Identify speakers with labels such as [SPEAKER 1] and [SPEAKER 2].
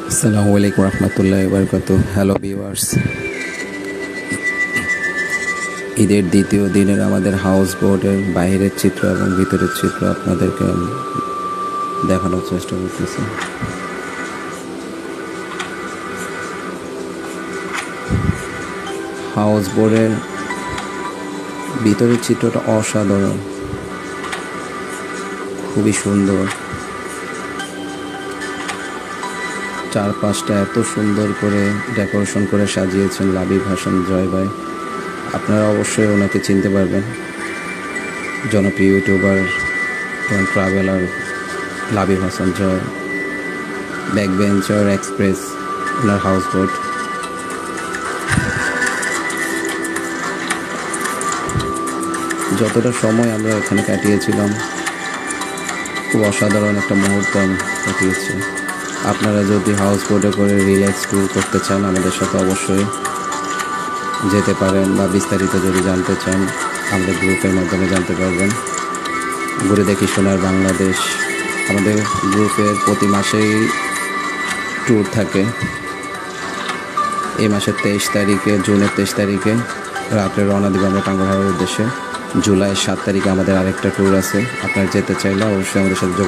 [SPEAKER 1] আসসালামু আলাইকুম রহমতুল্লাহি ওয়া বারাকাতুহু। হ্যালো ভিউয়ার্স, ঈদের দ্বিতীয় দিনের আমাদের হাউস বোটের বাইরের চিত্র এবং ভিতরের চিত্র আপনাদেরকে দেখানোর চেষ্টা করতেছি। হাউস বোটের ভিতরের চিত্রটা অসাধারণ, খুবই সুন্দর। চারপাশটা এত সুন্দর করে ডেকোরেশন করে সাজিয়েছেন লাবিব হাসান জয় ভাই। আপনারা অবশ্যই ওনাকে চিনতে পারবেন, জনপ্রিয় ইউটিউবার এবং ট্রাভেলার লাবিব হাসান জয়। ব্যাকবেঞ্চার এক্সপ্রেস ওনার হাউস বোট। যতটা সময় আমরা এখানে কাটিয়েছিলাম, খুব অসাধারণ একটা মুহূর্ত কাটিয়েছি। আপনারা যদি হাউস বোটে করে রিল্যাক্স ট্যুর করতে চান, আমাদের সাথে অবশ্যই যেতে পারেন, বা বিস্তারিত যদি জানতে চান আমাদের গ্রুপের মাধ্যমে জানতে পারবেন। ঘুরে দেখি সোনার বাংলাদেশ আমাদের গ্রুপের প্রতি মাসেই ট্যুর থাকে। এই মাসের 23 তারিখে, জুনের 23 তারিখে রাত্রে রওনা দিব আমরা টাঙ্গুয়ার উদ্দেশ্যে। জুলাই 7 তারিখে আমাদের আরেকটা ট্যুর আছে। আপনারা যেতে চাইলে অবশ্যই আমাদের সাথে যোগাযোগ